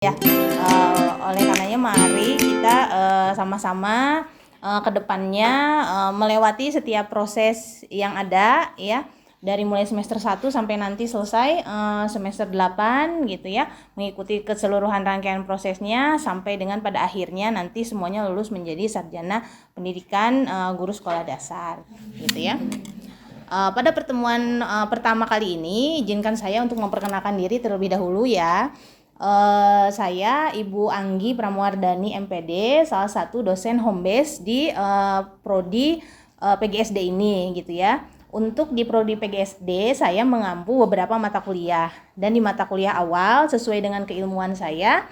Ya, oleh karenanya mari kita sama-sama ke depannya melewati setiap proses yang ada ya, dari mulai semester 1 sampai nanti selesai semester 8 gitu ya, mengikuti keseluruhan rangkaian prosesnya sampai dengan pada akhirnya nanti semuanya lulus menjadi sarjana pendidikan guru sekolah dasar gitu ya. Pada pertemuan pertama kali ini izinkan saya untuk memperkenalkan diri terlebih dahulu ya. Saya Ibu Anggi Pramuardani MPD, salah satu dosen home base di prodi PGSD ini gitu ya. Untuk di prodi PGSD saya mengampu beberapa mata kuliah, dan di mata kuliah awal sesuai dengan keilmuan saya,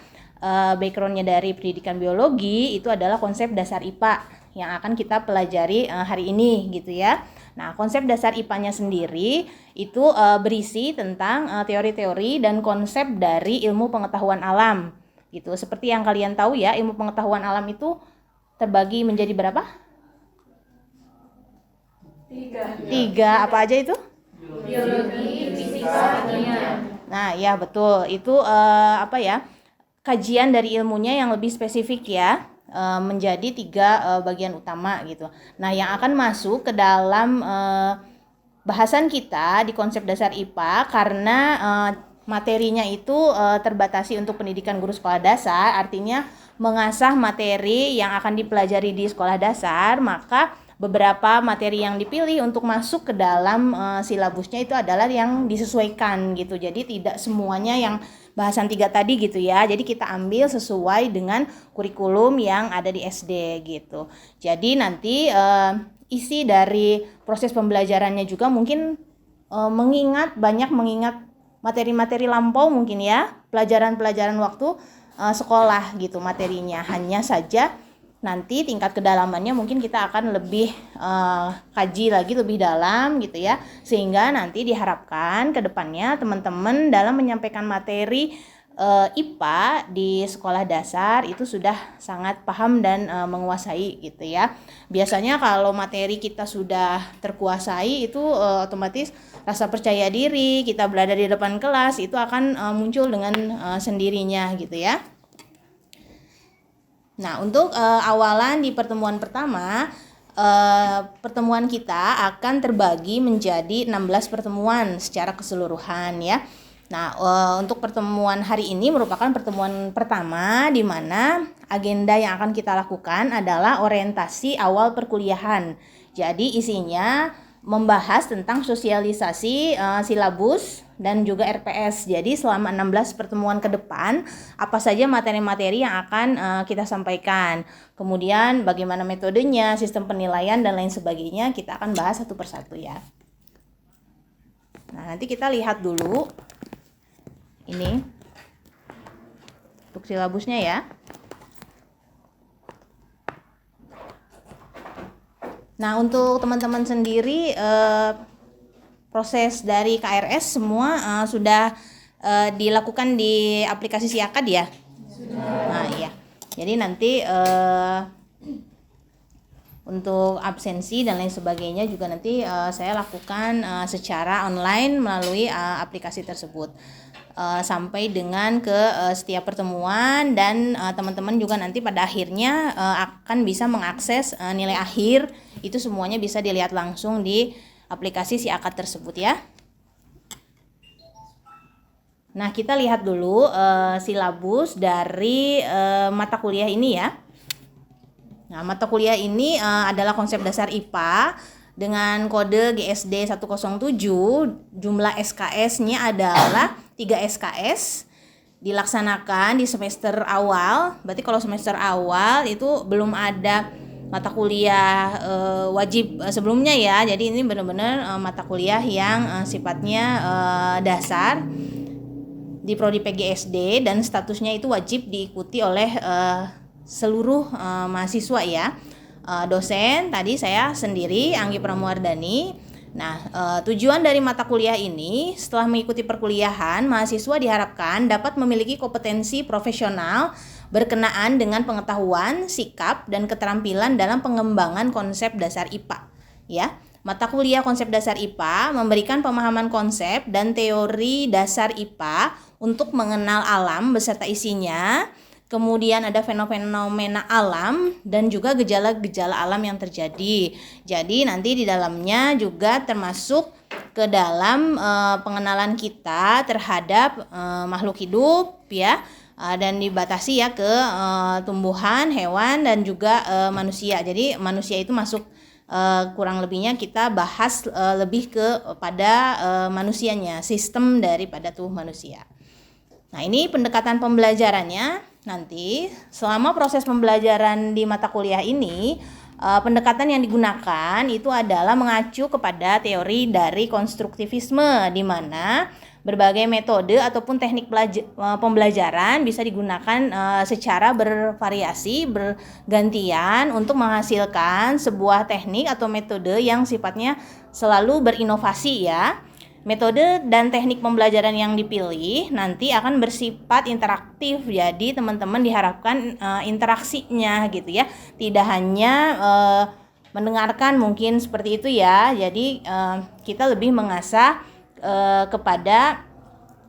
backgroundnya dari pendidikan biologi itu adalah konsep dasar IPA yang akan kita pelajari hari ini gitu ya. Nah, konsep dasar IPA-nya sendiri itu berisi tentang teori-teori dan konsep dari ilmu pengetahuan alam gitu. Seperti yang kalian tahu ya, ilmu pengetahuan alam itu terbagi menjadi berapa? Tiga. Apa aja itu? Biologi, fisika, kimia. Nah, ya betul. Itu kajian dari ilmunya yang lebih spesifik ya, menjadi 3 bagian utama gitu. Nah, yang akan masuk ke dalam bahasan kita di konsep dasar IPA karena materinya itu terbatasi untuk pendidikan guru sekolah dasar, artinya mengasah materi yang akan dipelajari di sekolah dasar, maka beberapa materi yang dipilih untuk masuk ke dalam silabusnya itu adalah yang disesuaikan gitu. Jadi tidak semuanya yang bahasan 3 tadi gitu ya. Jadi kita ambil sesuai dengan kurikulum yang ada di SD gitu. Jadi nanti isi dari proses pembelajarannya juga mungkin banyak mengingat materi-materi lampau mungkin ya, pelajaran-pelajaran waktu sekolah gitu materinya. Hanya saja nanti tingkat kedalamannya mungkin kita akan lebih kaji lagi lebih dalam gitu ya, sehingga nanti diharapkan ke depannya teman-teman dalam menyampaikan materi IPA di sekolah dasar itu sudah sangat paham dan menguasai gitu ya. Biasanya kalau materi kita sudah terkuasai itu otomatis rasa percaya diri kita berada di depan kelas itu akan muncul dengan sendirinya gitu ya. Nah, untuk awalan di pertemuan pertama, pertemuan kita akan terbagi menjadi 16 pertemuan secara keseluruhan ya. Nah, untuk pertemuan hari ini merupakan pertemuan pertama di mana agenda yang akan kita lakukan adalah orientasi awal perkuliahan. Jadi isinya membahas tentang sosialisasi silabus dan juga RPS. Jadi selama 16 pertemuan ke depan, apa saja materi-materi yang akan kita sampaikan. Kemudian bagaimana metodenya, sistem penilaian dan lain sebagainya, kita akan bahas satu persatu ya. Nah, nanti kita lihat dulu ini untuk silabusnya ya. Nah, untuk teman-teman sendiri proses dari KRS semua sudah dilakukan di aplikasi Siakad ya? Sudah. Nah, iya. Jadi nanti untuk absensi dan lain sebagainya juga nanti saya lakukan secara online melalui aplikasi tersebut. Sampai dengan ke setiap pertemuan, dan teman-teman juga nanti pada akhirnya akan bisa mengakses nilai akhir, itu semuanya bisa dilihat langsung di aplikasi Siakad tersebut ya. Nah, kita lihat dulu silabus dari mata kuliah ini ya. Nah, mata kuliah ini adalah konsep dasar IPA dengan kode GSD 107, jumlah SKS-nya adalah 3 SKS, dilaksanakan di semester awal. Berarti kalau semester awal itu belum ada mata kuliah wajib sebelumnya ya. Jadi ini benar-benar mata kuliah yang sifatnya dasar di prodi PGSD dan statusnya itu wajib diikuti oleh seluruh mahasiswa ya. Dosen tadi saya sendiri Anggi Pramuardani. Nah, tujuan dari mata kuliah ini, setelah mengikuti perkuliahan, mahasiswa diharapkan dapat memiliki kompetensi profesional berkenaan dengan pengetahuan, sikap, dan keterampilan dalam pengembangan konsep dasar IPA. Ya, Mata kuliah konsep dasar IPA memberikan pemahaman konsep dan teori dasar IPA untuk mengenal alam beserta isinya. Kemudian ada fenomena alam dan juga gejala-gejala alam yang terjadi. Jadi nanti di dalamnya juga termasuk ke dalam pengenalan kita terhadap makhluk hidup ya, dan dibatasi ya ke tumbuhan, hewan dan juga manusia. Jadi manusia itu masuk kurang lebihnya kita bahas lebih kepada manusianya, sistem daripada tubuh manusia. Nah, ini pendekatan pembelajarannya. Nanti selama proses pembelajaran di mata kuliah ini, pendekatan yang digunakan itu adalah mengacu kepada teori dari konstruktivisme, di mana berbagai metode ataupun teknik pembelajaran bisa digunakan secara bervariasi, bergantian untuk menghasilkan sebuah teknik atau metode yang sifatnya selalu berinovasi ya. Metode dan teknik pembelajaran yang dipilih nanti akan bersifat interaktif. Jadi teman-teman diharapkan interaksinya gitu ya. Tidak hanya mendengarkan mungkin seperti itu ya. Jadi kita lebih mengasah kepada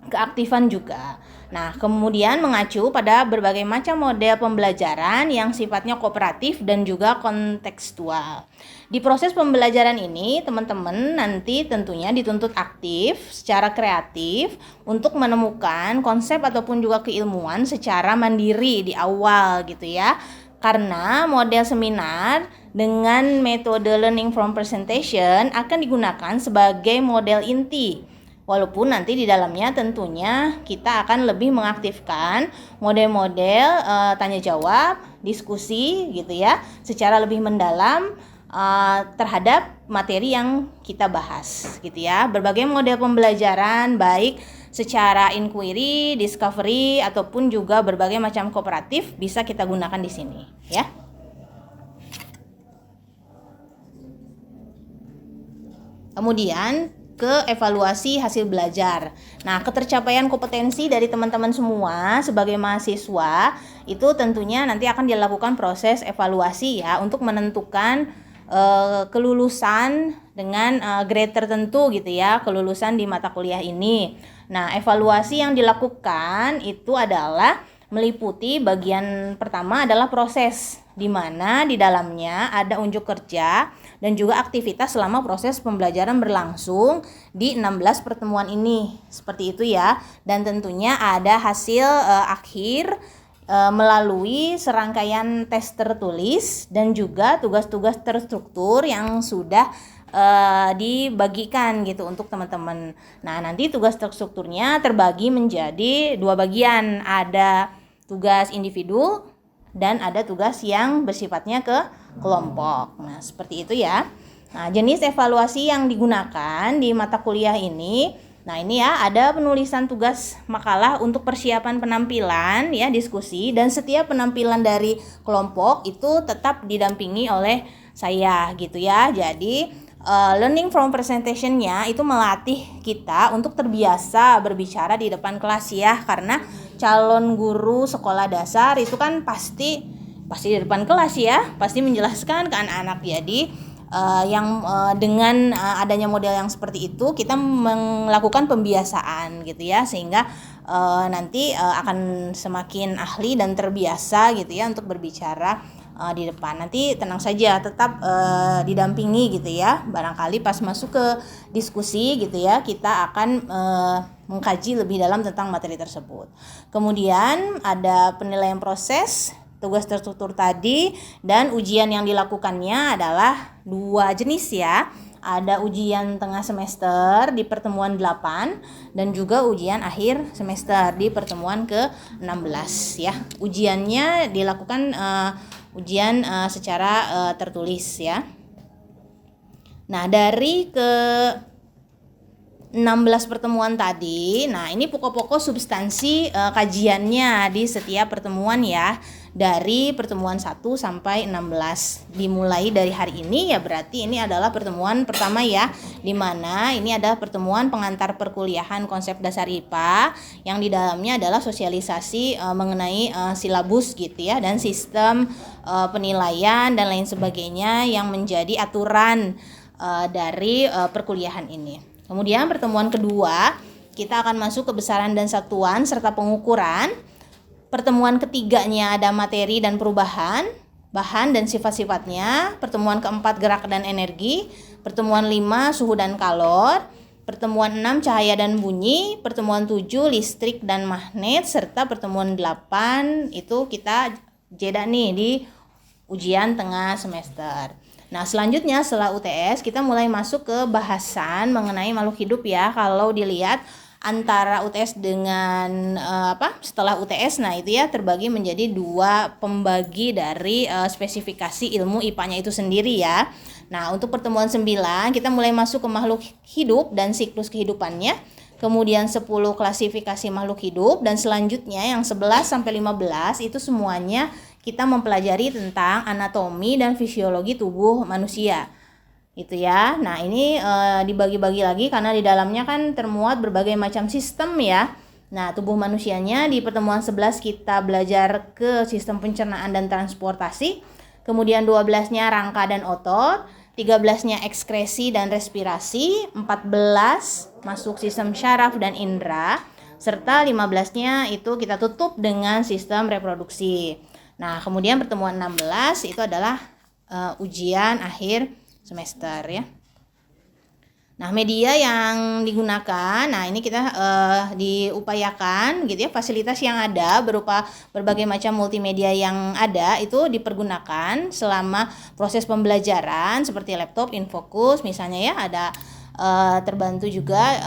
keaktifan juga. Nah, kemudian mengacu pada berbagai macam model pembelajaran yang sifatnya kooperatif dan juga kontekstual. Di proses pembelajaran ini, teman-teman nanti tentunya dituntut aktif, secara kreatif, untuk menemukan konsep ataupun juga keilmuan secara mandiri di awal gitu ya. Karena model seminar dengan metode learning from presentation akan digunakan sebagai model inti. Walaupun nanti di dalamnya tentunya kita akan lebih mengaktifkan model-model tanya jawab, diskusi gitu ya, secara lebih mendalam terhadap materi yang kita bahas gitu ya. Berbagai model pembelajaran baik secara inquiry, discovery ataupun juga berbagai macam kooperatif bisa kita gunakan di sini ya. Kemudian ke evaluasi hasil belajar. Nah, ketercapaian kompetensi dari teman-teman semua sebagai mahasiswa itu tentunya nanti akan dilakukan proses evaluasi ya untuk menentukan kelulusan dengan grade tertentu gitu ya, kelulusan di mata kuliah ini. Nah, evaluasi yang dilakukan itu adalah meliputi bagian pertama adalah proses, di mana di dalamnya ada unjuk kerja dan juga aktivitas selama proses pembelajaran berlangsung di 16 pertemuan ini. Seperti itu ya. Dan tentunya ada hasil akhir melalui serangkaian tes tertulis dan juga tugas-tugas terstruktur yang sudah dibagikan gitu untuk teman-teman. Nah, nanti tugas terstrukturnya terbagi menjadi 2 bagian. Ada tugas individu dan ada tugas yang bersifatnya ke kelompok. Nah, seperti itu ya. Nah, jenis evaluasi yang digunakan di mata kuliah ini, nah ini ya, ada penulisan tugas makalah untuk persiapan penampilan ya, diskusi, dan setiap penampilan dari kelompok itu tetap didampingi oleh saya gitu ya. Jadi learning from presentation-nya itu melatih kita untuk terbiasa berbicara di depan kelas ya, karena calon guru sekolah dasar itu kan pasti di depan kelas ya, pasti menjelaskan ke anak-anak. Jadi dengan adanya model yang seperti itu kita melakukan pembiasaan gitu ya, sehingga nanti akan semakin ahli dan terbiasa gitu ya untuk berbicara di depan. Nanti tenang saja, tetap didampingi gitu ya. Barangkali pas masuk ke diskusi gitu ya, kita akan mengkaji lebih dalam tentang materi tersebut. Kemudian ada penilaian proses, tugas terstruktur tadi, dan ujian yang dilakukannya adalah 2 jenis ya. Ada ujian tengah semester di pertemuan 8 dan juga ujian akhir semester di pertemuan ke-16 ya. Ujiannya dilakukan ujian secara tertulis ya. Nah, dari ke 16 pertemuan tadi, nah ini pokok-pokok substansi kajiannya di setiap pertemuan ya, dari pertemuan 1 sampai 16. Dimulai dari hari ini ya, berarti ini adalah pertemuan pertama ya, di mana ini adalah pertemuan pengantar perkuliahan konsep dasar IPA yang di dalamnya adalah sosialisasi mengenai silabus gitu ya, dan sistem penilaian dan lain sebagainya yang menjadi aturan dari perkuliahan ini. Kemudian pertemuan kedua, kita akan masuk ke besaran dan satuan serta pengukuran. Pertemuan ketiganya ada materi dan perubahan, bahan dan sifat-sifatnya. Pertemuan keempat gerak dan energi. Pertemuan 5 suhu dan kalor. Pertemuan 6 cahaya dan bunyi. Pertemuan 7 listrik dan magnet. Serta pertemuan 8 itu kita jeda nih di ujian tengah semester. Nah, selanjutnya setelah UTS kita mulai masuk ke bahasan mengenai makhluk hidup ya. Kalau dilihat antara UTS dengan setelah UTS, nah itu ya terbagi menjadi dua pembagi dari spesifikasi ilmu IPA-nya itu sendiri ya. Nah, untuk pertemuan 9 kita mulai masuk ke makhluk hidup dan siklus kehidupannya. Kemudian 10 klasifikasi makhluk hidup, dan selanjutnya yang 11 sampai 15 itu semuanya kita mempelajari tentang anatomi dan fisiologi tubuh manusia. Itu ya. Nah, ini dibagi-bagi lagi karena di dalamnya kan termuat berbagai macam sistem ya. Nah, tubuh manusianya di pertemuan 11 kita belajar ke sistem pencernaan dan transportasi. Kemudian 12-nya rangka dan otot, 13-nya ekskresi dan respirasi, 14 masuk sistem syaraf dan indera, serta 15-nya itu kita tutup dengan sistem reproduksi. Nah, kemudian pertemuan 16 itu adalah ujian akhir semester ya. Nah, media yang digunakan, nah ini kita diupayakan gitu ya, fasilitas yang ada berupa berbagai macam multimedia yang ada itu dipergunakan selama proses pembelajaran seperti laptop, infocus misalnya ya, ada terbantu juga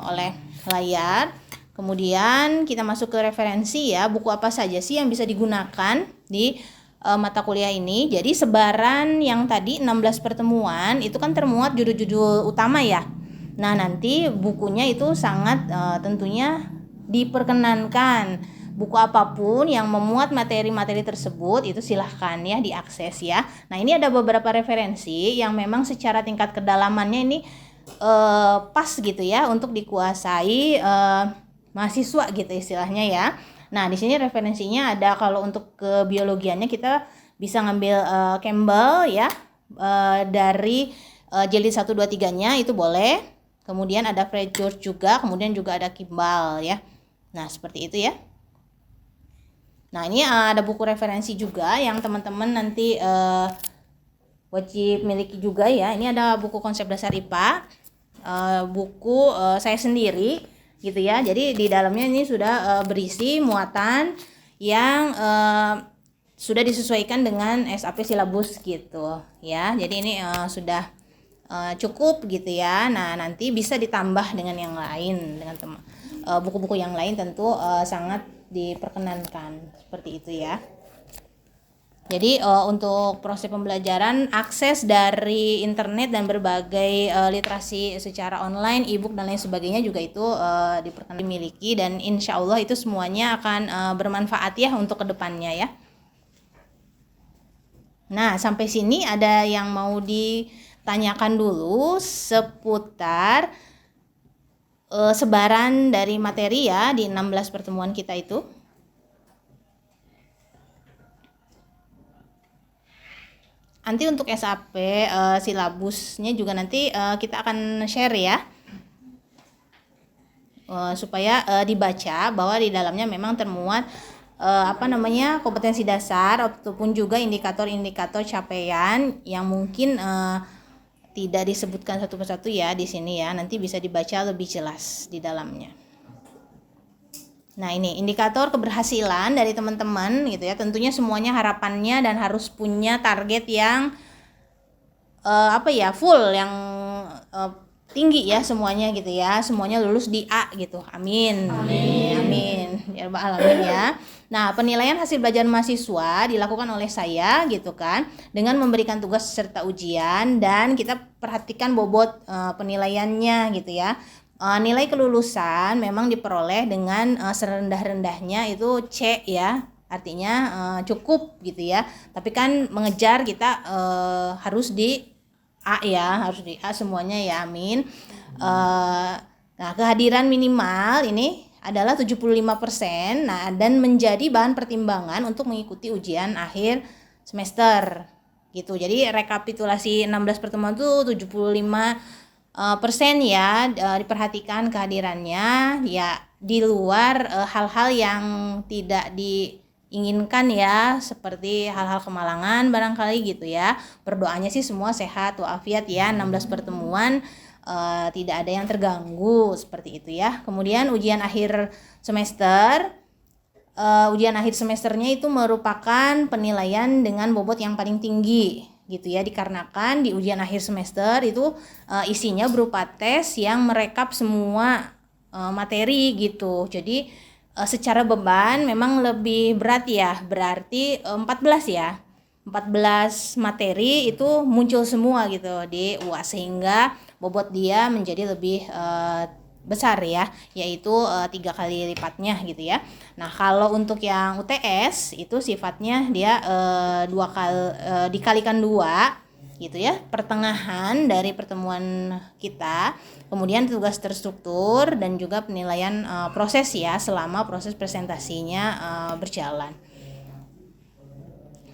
oleh layar. Kemudian kita masuk ke referensi ya, buku apa saja sih yang bisa digunakan di mata kuliah ini. Jadi sebaran yang tadi 16 pertemuan itu kan termuat judul-judul utama ya. Nah, nanti bukunya itu sangat tentunya diperkenankan. Buku apapun yang memuat materi-materi tersebut itu silahkan ya diakses ya. Nah, ini ada beberapa referensi yang memang secara tingkat kedalamannya ini pas gitu ya untuk dikuasai mahasiswa gitu istilahnya ya. Nah, di sini referensinya ada, kalau untuk kebiologiannya kita bisa ngambil Campbell ya, dari jilid 1, 2, 3-nya itu boleh. Kemudian ada Fred George juga, kemudian juga ada Kimball ya. Nah, seperti itu ya. Nah, ini ada buku referensi juga yang teman-teman nanti wajib miliki juga ya. Ini ada buku konsep dasar IPA, buku saya sendiri gitu ya. Jadi di dalamnya ini sudah berisi muatan yang sudah disesuaikan dengan SAP silabus gitu ya. Jadi ini sudah cukup gitu ya. Nah, nanti bisa ditambah dengan yang lain, dengan buku-buku yang lain tentu sangat diperkenankan seperti itu ya. Jadi untuk proses pembelajaran, akses dari internet dan berbagai literasi secara online, e-book dan lain sebagainya juga itu diperkenankan dimiliki, dan insya Allah itu semuanya akan bermanfaat ya untuk kedepannya ya. Nah, sampai sini ada yang mau ditanyakan dulu seputar sebaran dari materi ya di 16 pertemuan kita itu? Nanti untuk SAP silabusnya juga nanti kita akan share ya, supaya dibaca bahwa di dalamnya memang termuat kompetensi dasar ataupun juga indikator-indikator capaian yang mungkin tidak disebutkan satu persatu ya di sini ya, nanti bisa dibaca lebih jelas di dalamnya. Nah, ini indikator keberhasilan dari teman-teman gitu ya. Tentunya semuanya harapannya dan harus punya target yang full, yang tinggi ya semuanya gitu ya. Semuanya lulus di A gitu. Amin. Amin. Ya Rabbal alamin ya. Nah, penilaian hasil belajar mahasiswa dilakukan oleh saya gitu kan, dengan memberikan tugas serta ujian, dan kita perhatikan bobot penilaiannya gitu ya. Nilai kelulusan memang diperoleh dengan serendah-rendahnya itu C ya, artinya cukup gitu ya. Tapi kan mengejar kita harus di A ya, harus di A semuanya ya, amin. Nah, kehadiran minimal ini adalah 75%, nah, dan menjadi bahan pertimbangan untuk mengikuti ujian akhir semester gitu. Jadi rekapitulasi 16 pertemuan itu 75% ya diperhatikan kehadirannya ya, di luar hal-hal yang tidak diinginkan ya, seperti hal-hal kemalangan barangkali gitu ya. Berdoanya sih semua sehat walafiat ya, 16 pertemuan tidak ada yang terganggu seperti itu ya. Kemudian ujian akhir semester, ujian akhir semesternya itu merupakan penilaian dengan bobot yang paling tinggi gitu ya, dikarenakan di ujian akhir semester itu isinya berupa tes yang merekap semua materi gitu. Jadi secara beban memang lebih berat ya, berarti 14 ya, 14 materi itu muncul semua gitu di UAS, sehingga bobot dia menjadi lebih besar ya, yaitu 3 kali lipatnya gitu ya. Nah kalau untuk yang UTS itu sifatnya dia dikalikan 2 gitu ya, pertengahan dari pertemuan kita, kemudian tugas terstruktur dan juga penilaian proses ya selama proses presentasinya berjalan.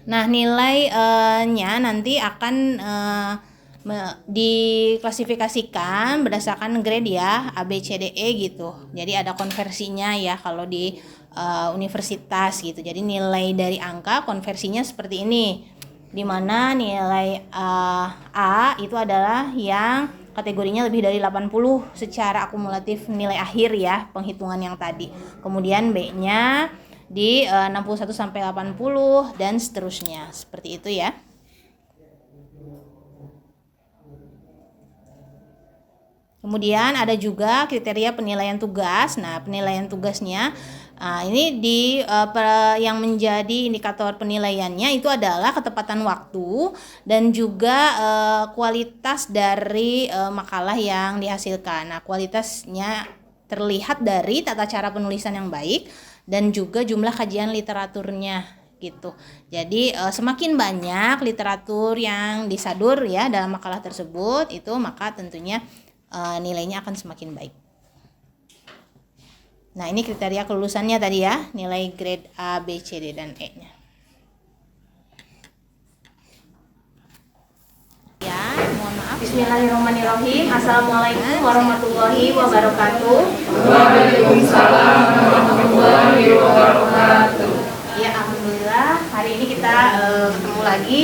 Nah nilainya nanti akan diklasifikasikan berdasarkan grade ya, A, B, C, D, E gitu. Jadi ada konversinya ya kalau di universitas gitu. Jadi nilai dari angka konversinya seperti ini, dimana nilai A itu adalah yang kategorinya lebih dari 80 secara akumulatif nilai akhir ya, penghitungan yang tadi. Kemudian B-nya di 61 sampai 80 dan seterusnya. Seperti itu ya. Kemudian ada juga kriteria penilaian tugas. Nah, penilaian tugasnya ini yang menjadi indikator penilaiannya itu adalah ketepatan waktu dan juga kualitas dari makalah yang dihasilkan. Nah, kualitasnya terlihat dari tata cara penulisan yang baik dan juga jumlah kajian literaturnya gitu. Jadi semakin banyak literatur yang disadur ya dalam makalah tersebut, itu maka tentunya nilainya akan semakin baik. Nah ini kriteria kelulusannya tadi ya, nilai grade A, B, C, D, dan E-nya. Ya, mohon maaf. Bismillahirrahmanirrahim. Assalamualaikum warahmatullahi wabarakatuh. Waalaikumsalam warahmatullahi wabarakatuh. Ya, alhamdulillah hari ini kita ketemu lagi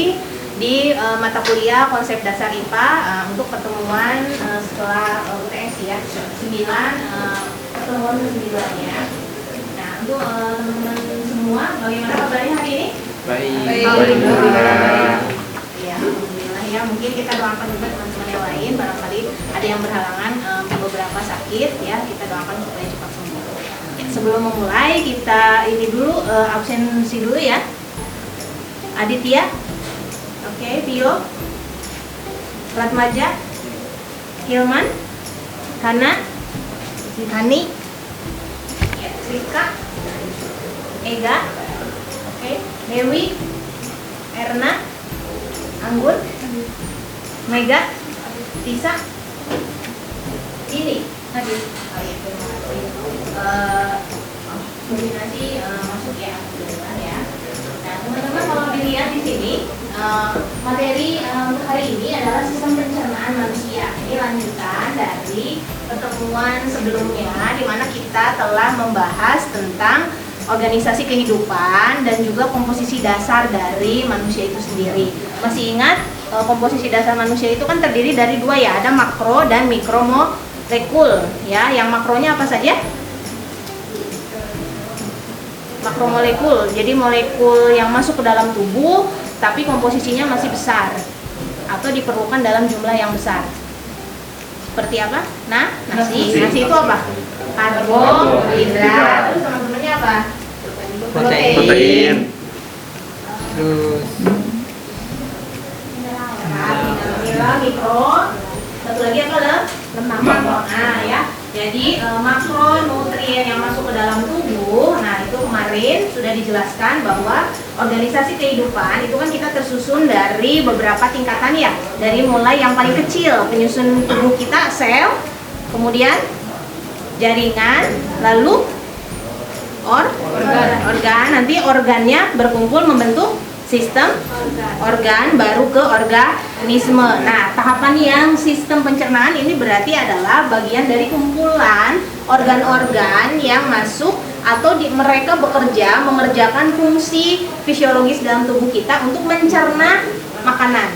di mata kuliah konsep dasar IPA untuk pertemuan setelah UTS ya, 9 pertemuan ke-9 ya. Nah untuk teman-teman semua, bagaimana kabarnya hari ini? Baik. Alhamdulillah. Ya, alhamdulillah ya. Mungkin kita doakan juga teman-teman yang lain, barangkali ada yang berhalangan beberapa sakit ya, kita doakan supaya cepat sembuh. Ya, sebelum memulai kita ini dulu absensi dulu ya. Aditya. Oke, Bio, Ratmaja, Hilman, Hana, Hani, ya, Rika, Ega, oke, Dewi, Erna, Anggun, Mega, Tisa, ini, tadi, kombinasi masuk ya, alhamdulillah ya. Nah, teman-teman kalau dilihat di sini. Materi untuk hari ini adalah sistem pencernaan manusia. Ini lanjutan dari pertemuan sebelumnya di mana kita telah membahas tentang organisasi kehidupan dan juga komposisi dasar dari manusia itu sendiri. Masih ingat komposisi dasar manusia itu kan terdiri dari 2 ya, ada makro dan mikromolekul ya. Yang makronya apa saja? Makromolekul, jadi molekul yang masuk ke dalam tubuh tapi komposisinya masih besar atau diperlukan dalam jumlah yang besar. Seperti apa? Nah, nasi itu apa? Karbohidrat. Terus teman-temannya apa? Protein. Terus mikro. Satu lagi apa lemak. Nah ya. Jadi makronutrien yang masuk ke dalam tubuh, nah itu kemarin sudah dijelaskan bahwa organisasi kehidupan itu kan kita tersusun dari beberapa tingkatan ya. Dari mulai yang paling kecil, penyusun tubuh kita, sel, kemudian jaringan, lalu organ. Nanti organnya berkumpul membentuk sistem organ, baru ke organisme. Nah, tahapan yang sistem pencernaan ini berarti adalah bagian dari kumpulan organ-organ yang masuk atau mereka bekerja mengerjakan fungsi fisiologis dalam tubuh kita untuk mencerna makanan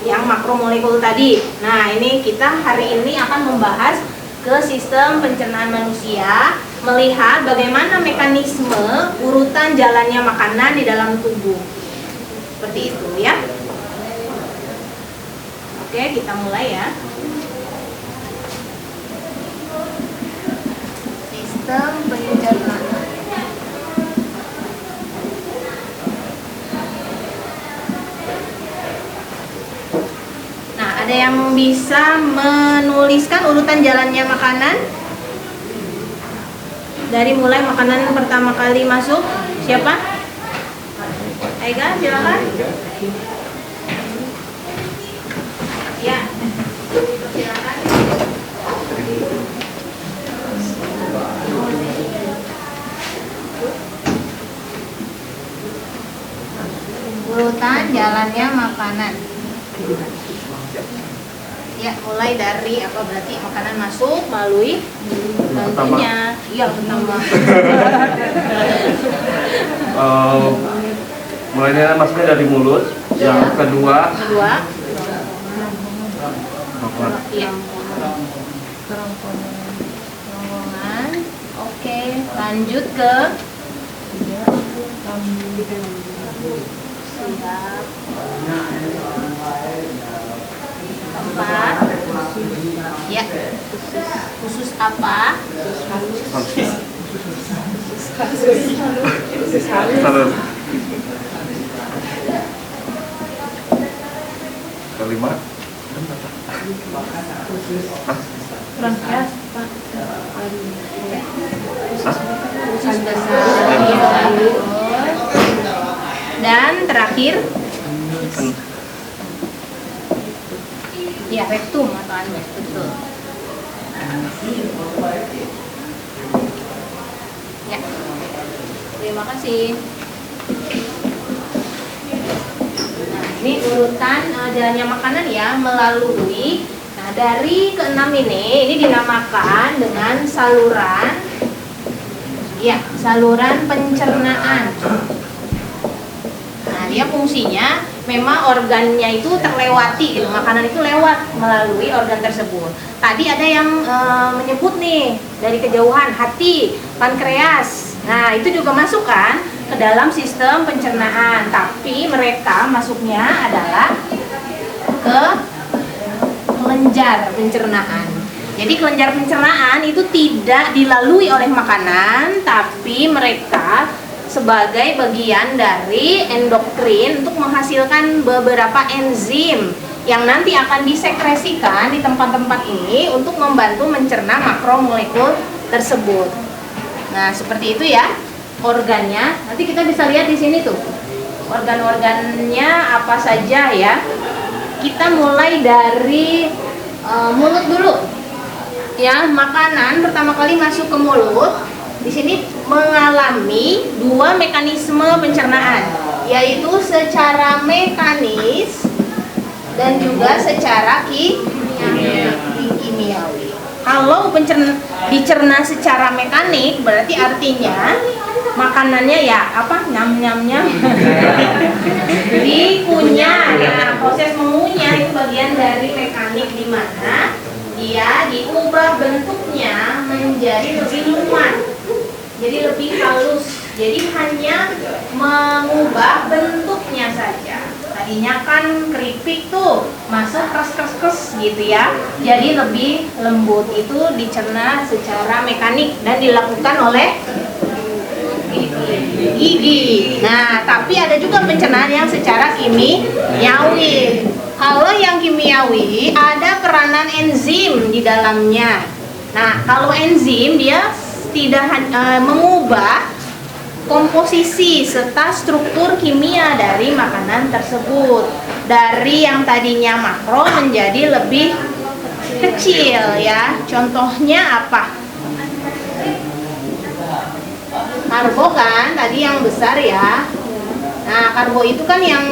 yang makromolekul tadi. Nah, ini kita hari ini akan membahas ke sistem pencernaan manusia, melihat bagaimana mekanisme urutan jalannya makanan di dalam tubuh. Seperti itu ya. Oke, kita mulai ya. Sistem pencernaan. Nah, ada yang bisa menuliskan urutan jalannya makanan? Dari mulai makanan pertama kali masuk, siapa? Aiga, silakan. Ya, silakan. Urutan jalannya makanan. Ya, mulai dari apa berarti makanan masuk melalui tentunya. Iya, pertama. Mulainya masuknya dari mulut. Yang kedua. Iya. Kerongkongan. Oke, lanjut ke siap. Tempat. Ya. Khusus apa? Salur. Kelima. Kurang keras, Pak. Khusus besar. Dan terakhir ya, rektum atau anus, betul. Ya, terima kasih. Nah, ini urutan jalannya makanan ya, melalui. Nah, dari keenam ini dinamakan dengan saluran. Ya, saluran pencernaan. Nah, dia fungsinya memang organnya itu terlewati gitu, makanan itu lewat melalui organ tersebut. Tadi ada yang menyebut nih dari kejauhan, hati, pankreas. Nah, itu juga masuk kan ke dalam sistem pencernaan, tapi mereka masuknya adalah ke kelenjar pencernaan. Jadi kelenjar pencernaan itu tidak dilalui oleh makanan, tapi mereka sebagai bagian dari endokrin untuk menghasilkan beberapa enzim yang nanti akan disekresikan di tempat-tempat ini untuk membantu mencerna makromolekul tersebut. Nah, seperti itu ya organnya. Nanti kita bisa lihat di sini tuh organ-organnya apa saja ya. Kita mulai dari mulut dulu. Ya, makanan pertama kali masuk ke mulut di sini mengalami dua mekanisme pencernaan, yaitu secara mekanis dan juga secara kimiawi. Kalau dicerna secara mekanik berarti artinya makanannya ya apa nyam dikunyah. Nah, proses mengunyah itu bagian dari mekanik di mana dia diubah bentuknya menjadi lebih lunak, jadi lebih halus. Jadi hanya mengubah bentuknya saja. Tadinya kan keripik tuh masuk kes gitu ya, jadi lebih lembut. Itu dicerna secara mekanik dan dilakukan oleh gigi. Nah, tapi ada juga pencernaan yang secara kimiawi. Kalau yang kimiawi ada peranan enzim di dalamnya. Nah, kalau enzim dia tidak mengubah komposisi serta struktur kimia dari makanan tersebut, dari yang tadinya makro menjadi lebih kecil ya. Contohnya apa? Karbo kan tadi yang besar ya. Nah, karbo itu kan yang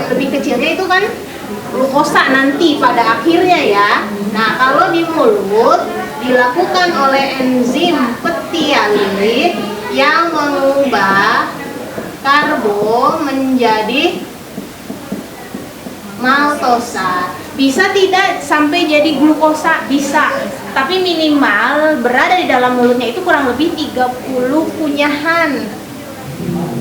lebih kecilnya itu kan glukosa nanti pada akhirnya ya. Nah, kalau di mulut dilakukan oleh enzim petialit yang mengubah karbo menjadi maltosa. Bisa tidak sampai jadi glukosa? Bisa. Tapi minimal berada di dalam mulutnya itu kurang lebih 30 kunyahan.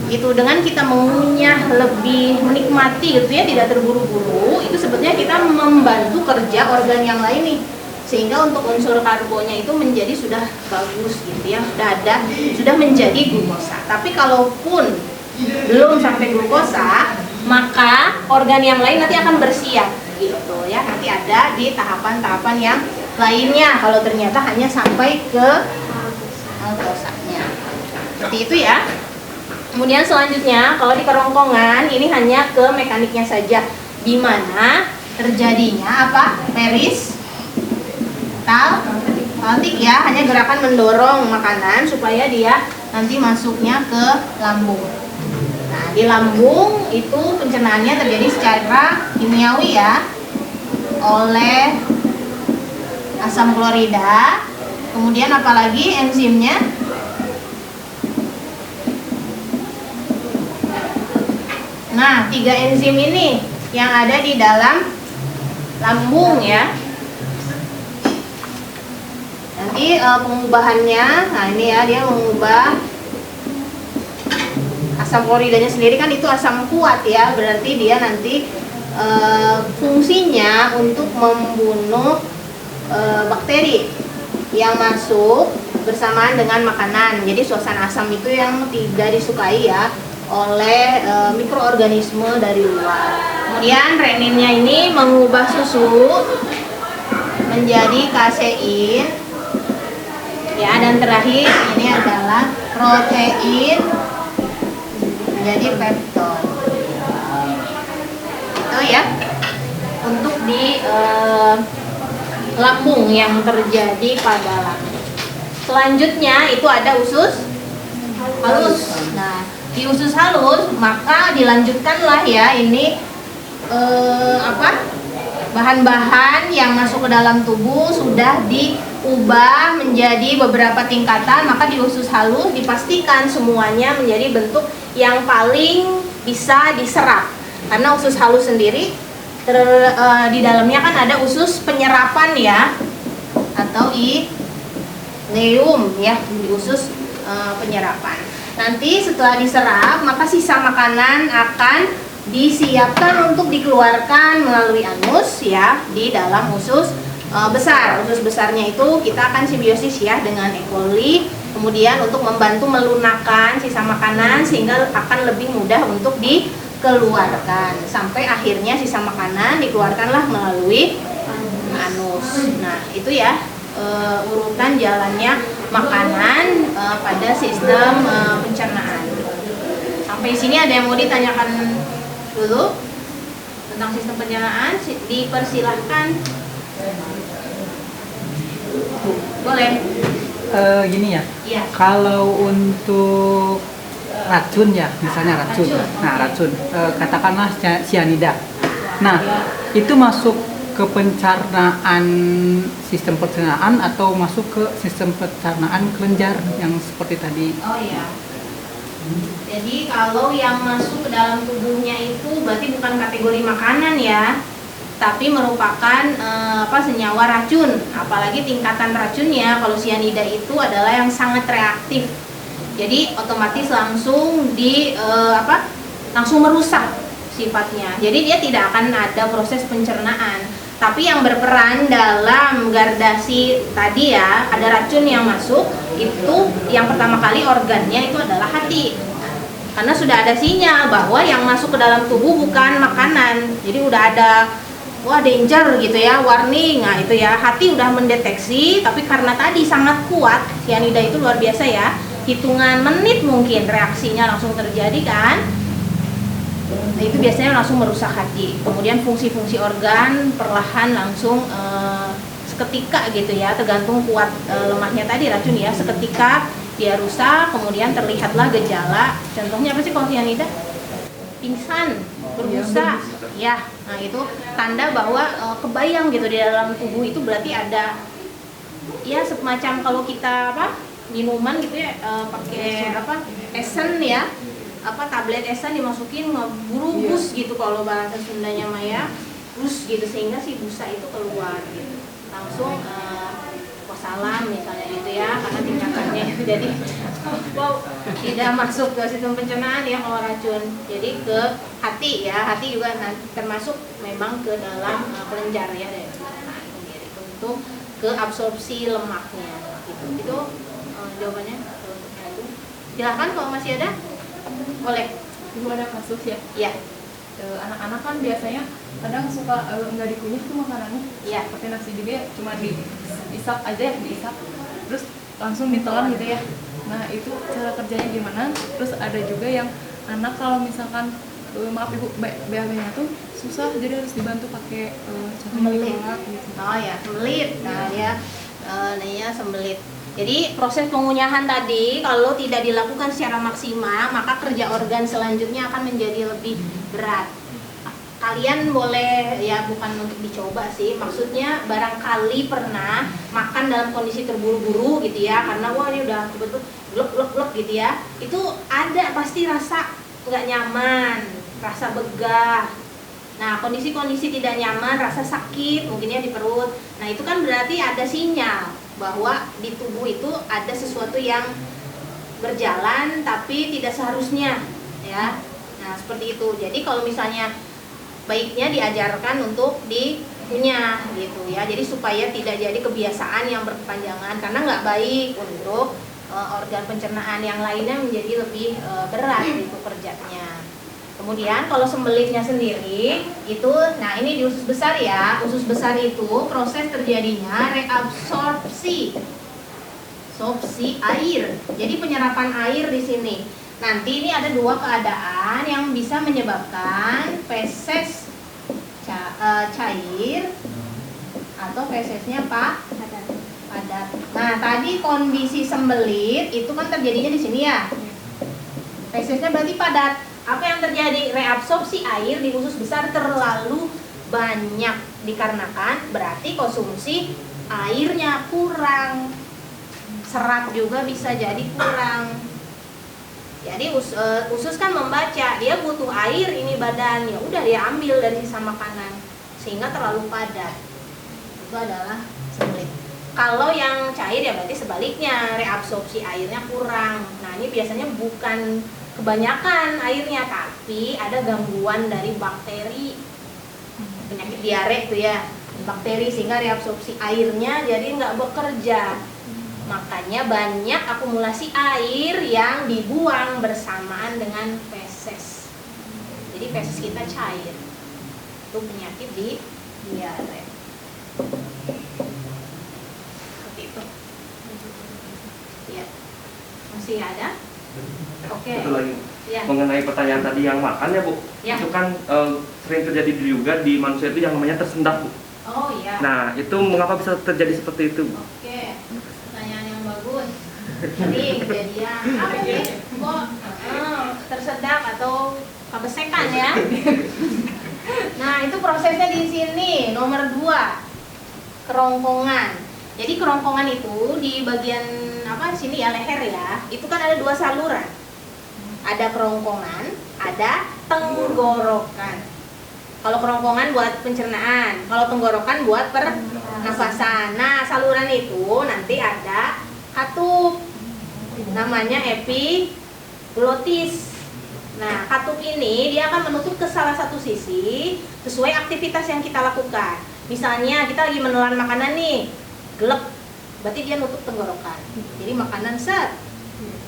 Itu dengan kita mengunyah lebih menikmati gitu ya, tidak terburu-buru, itu sebetulnya kita membantu kerja organ yang lain nih. Sehingga untuk unsur karbonya itu menjadi sudah bagus gitu ya, sudah menjadi glukosa. Tapi kalaupun belum sampai glukosa, maka organ yang lain nanti akan bersiap gitu ya. Nanti ada di tahapan-tahapan yang lainnya kalau ternyata hanya sampai ke maltosanya. Seperti itu ya. Kemudian selanjutnya kalau di kerongkongan ini hanya ke mekaniknya saja, di mana terjadinya apa? Peristaltik ya, hanya gerakan mendorong makanan supaya dia nanti masuknya ke lambung. Nah, di lambung itu pencernaannya terjadi secara kimiawi ya, oleh asam klorida. Kemudian apalagi enzimnya? Nah, 3 enzim ini yang ada di dalam lambung ya. Nanti pengubahannya, nah ini ya, dia mengubah asam kloridanya sendiri kan itu asam kuat ya, berarti dia nanti fungsinya untuk membunuh bakteri yang masuk bersamaan dengan makanan. Jadi suasana asam itu yang tidak disukai ya oleh mikroorganisme dari luar. Kemudian reninnya ini mengubah susu menjadi kasein ya, dan terakhir ini adalah protein menjadi pepton. Itu ya untuk di lambung yang terjadi pada lambung. Selanjutnya itu ada usus halus. Nah, di usus halus maka dilanjutkanlah ya ini bahan-bahan yang masuk ke dalam tubuh sudah diubah menjadi beberapa tingkatan. Maka di usus halus dipastikan semuanya menjadi bentuk yang paling bisa diserap, karena usus halus sendiri di dalamnya kan ada usus penyerapan ya, atau ileum ya, di usus penyerapan. Nanti setelah diserap, maka sisa makanan akan disiapkan untuk dikeluarkan melalui anus ya, di dalam usus besar. Usus besarnya itu kita akan simbiosis ya dengan E. coli, kemudian untuk membantu melunakkan sisa makanan sehingga akan lebih mudah untuk dikeluarkan. Sampai akhirnya sisa makanan dikeluarkanlah melalui anus. Nah, itu ya urutan jalannya makanan pada sistem pencernaan. Sampai sini ada yang mau ditanyakan dulu tentang sistem pencernaan? Dipersilahkan. Boleh. Gini ya. Iya. Kalau untuk racun ya, misalnya racun. Nah, racun. Katakanlah cyanida. Nah, itu masuk ke pencernaan, sistem pencernaan atau masuk ke sistem pencernaan kelenjar yang seperti tadi? Oh iya. Jadi kalau yang masuk ke dalam tubuhnya itu berarti bukan kategori makanan ya, tapi merupakan senyawa racun. Apalagi tingkatan racunnya, kalau cyanida itu adalah yang sangat reaktif. Jadi otomatis langsung langsung merusak sifatnya. Jadi dia tidak akan ada proses pencernaan. Tapi yang berperan dalam gradasi tadi ya, ada racun yang masuk, itu yang pertama kali organnya itu adalah hati. Karena sudah ada sinyal bahwa yang masuk ke dalam tubuh bukan makanan. Jadi udah ada, wah danger gitu ya, warning. Nah itu ya, hati udah mendeteksi, tapi karena tadi sangat kuat, cyanida itu luar biasa ya, hitungan menit mungkin reaksinya langsung terjadi kan. Nah itu biasanya langsung merusak hati. Kemudian fungsi-fungsi organ perlahan langsung seketika gitu ya, tergantung kuat lemahnya tadi racun ya, seketika dia rusak, kemudian terlihatlah gejala. Contohnya apa sih kalau cyanida? pingsan, berbusa, ya. Nah itu tanda bahwa kebayang gitu di dalam tubuh itu berarti ada ya semacam kalau kita minuman gitu ya, pakai esen ya, tablet esen dimasukin ngeburubus gitu kalau bahasa Sundanya Maya, bus gitu sehingga si busa itu keluar gitu. Langsung wassalam misalnya gitu ya, karena tingkatannya jadi tidak masuk ke sistem pencernaan ya kalau racun. Jadi ke hati ya, hati juga termasuk memang ke dalam kelenjar ya dari pencernaan sendiri untuk ke absorpsi lemaknya gitu. Itu jawabannya untuk itu. Silahkan kalau masih ada, boleh. Ibu ada kasus ya? Iya. Anak-anak kan biasanya kadang suka nggak dikunyah tuh makanannya. Iya. Seperti nasi juga ya, cuma diisap aja ya, diisap terus langsung ditelan gitu ya. Nah itu cara kerjanya gimana? Terus ada juga yang anak kalau misalkan maaf ibu BAB-nya tuh susah, jadi harus dibantu pakai Sembelit. gitu. Oh ya, sembelit. Nah dia namanya sembelit. Jadi proses pengunyahan tadi kalau tidak dilakukan secara maksimal, maka kerja organ selanjutnya akan menjadi lebih berat. Kalian boleh ya, bukan untuk dicoba sih, maksudnya barangkali pernah makan dalam kondisi terburu-buru gitu ya, karena wah ini udah betul-betul glek gitu ya, itu ada pasti rasa nggak nyaman, rasa begah. Nah kondisi-kondisi tidak nyaman, rasa sakit mungkinnya di perut, nah itu kan berarti ada sinyal bahwa di tubuh itu ada sesuatu yang berjalan tapi tidak seharusnya ya. Nah seperti itu. Jadi kalau misalnya baiknya diajarkan untuk dikunyah gitu ya, jadi supaya tidak jadi kebiasaan yang berkepanjangan, karena nggak baik untuk organ pencernaan yang lainnya menjadi lebih berat gitu kerjanya. Kemudian kalau sembelitnya sendiri itu, nah ini di usus besar ya, usus besar itu proses terjadinya reabsorpsi air, jadi penyerapan air di sini. Nanti ini ada dua keadaan yang bisa menyebabkan feses cair atau fesesnya padat. Nah tadi kondisi sembelit itu kan terjadinya di sini ya, fesesnya berarti padat. Apa yang terjadi? Reabsorpsi air di usus besar terlalu banyak dikarenakan berarti konsumsi airnya kurang, serat juga bisa jadi kurang. Jadi usus kan membaca, dia butuh air ini badan, ya udah dia ambil dari sisa makanan sehingga terlalu padat. Itu adalah sembelit. Kalau yang cair ya berarti sebaliknya, reabsorpsi airnya kurang. Nah ini biasanya bukan kebanyakan airnya, tapi ada gangguan dari bakteri, penyakit diare itu ya, bakteri, sehingga reabsorpsi airnya jadi nggak bekerja. Makanya banyak akumulasi air yang dibuang bersamaan dengan feses. Jadi feses kita cair. Itu penyakit di diare. Seperti itu. Ya. Masih ada? Oke. Satu lagi Ya. mengenai pertanyaan tadi yang makan ya Bu, Ya. itu kan sering terjadi juga di manusia itu yang namanya tersendat Bu. Oh iya. Nah itu mengapa bisa terjadi seperti itu Bu? Oke, pertanyaan yang bagus. Jadi kejadian apa sih? Kok tersedak atau kebesekan ya? Nah itu prosesnya di sini nomor 2, kerongkongan. Jadi kerongkongan itu di bagian sini ya, leher ya. Itu kan ada 2 saluran. Ada kerongkongan, ada tenggorokan. Kalau kerongkongan buat pencernaan, kalau tenggorokan buat pernafasan. Nah, saluran itu nanti ada katup, namanya epiglotis. Nah, katup ini dia akan menutup ke salah satu sisi sesuai aktivitas yang kita lakukan. Misalnya kita lagi menelan makanan nih, gelap, berarti dia nutup tenggorokan. Jadi makanan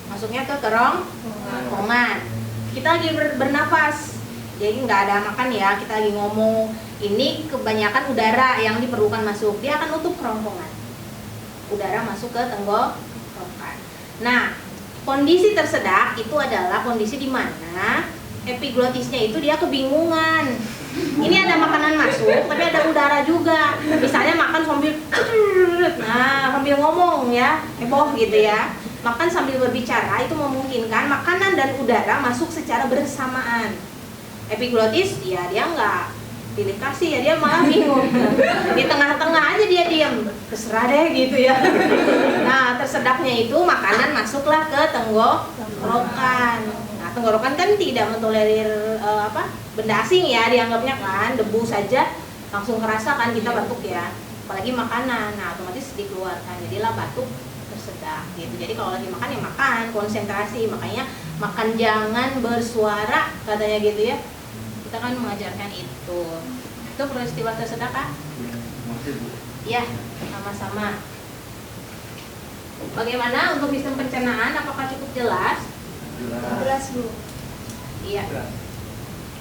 masuknya ke kerongkongan. Kita lagi bernafas, jadi nggak ada makan ya, kita lagi ngomong, ini kebanyakan udara yang diperlukan masuk, dia akan nutup kerongkongan, udara masuk ke tenggorokan. Nah kondisi tersedak itu adalah kondisi di mana epiglotisnya itu dia kebingungan, ini ada makanan masuk tapi ada udara juga, misalnya makan sambil ngomong ya, heboh gitu ya, makan sambil berbicara, itu memungkinkan makanan dan udara masuk secara bersamaan. Epiglotis ya dia nggak pilih kasih ya, dia malah bingung. Di tengah-tengah aja dia diam, terserah deh gitu ya. Nah tersedapnya itu makanan masuklah ke tenggorokan. Nah tenggorokan kan tidak mentolerir benda asing ya, dianggapnya kan debu saja langsung kerasa kan kita batuk ya, apalagi makanan. Nah otomatis dikeluarkan, jadilah batuk tersedak gitu. Jadi kalau lagi makan ya makan, konsentrasi, makanya makan jangan bersuara katanya gitu ya, kita kan mengajarkan itu peristiwa tersedak kan? Ya, sama-sama. Bagaimana untuk sistem pencernaan, apakah cukup jelas? Jelas Bu. Iya.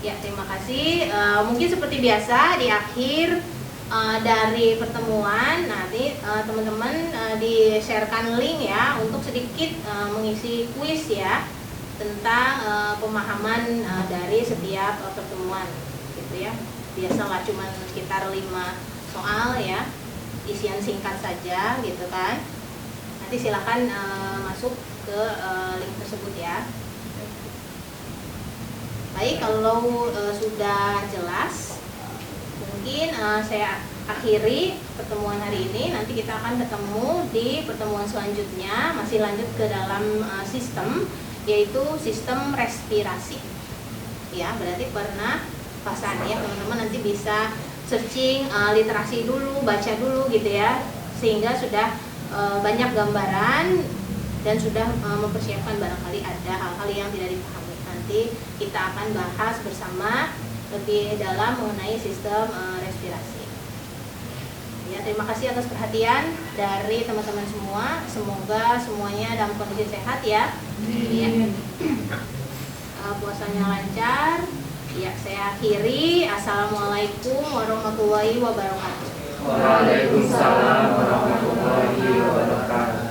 Ya, terima kasih. Mungkin seperti biasa di akhir dari pertemuan nanti teman-teman di-sharekan link ya untuk sedikit mengisi kuis ya tentang pemahaman dari setiap pertemuan gitu ya. Biasa nggak cuma sekitar 5 soal ya, isian singkat saja gitu kan. Nanti silakan masuk ke link tersebut ya. Baik, kalau sudah jelas, mungkin saya akhiri pertemuan hari ini. Nanti kita akan ketemu di pertemuan selanjutnya, masih lanjut ke dalam sistem, yaitu sistem respirasi. Ya, berarti pernah pasan ya teman-teman, nanti bisa searching literasi dulu, baca dulu gitu ya, sehingga sudah banyak gambaran dan sudah mempersiapkan barangkali ada hal-hal yang tidak dipahami. Nanti kita akan bahas bersama lebih dalam mengenai sistem respirasi. Ya, terima kasih atas perhatian dari teman-teman semua. Semoga semuanya dalam kondisi sehat ya. Ya. Puasanya lancar. Ya, saya akhiri. Assalamualaikum warahmatullahi wabarakatuh. Waalaikumsalam warahmatullahi wabarakatuh.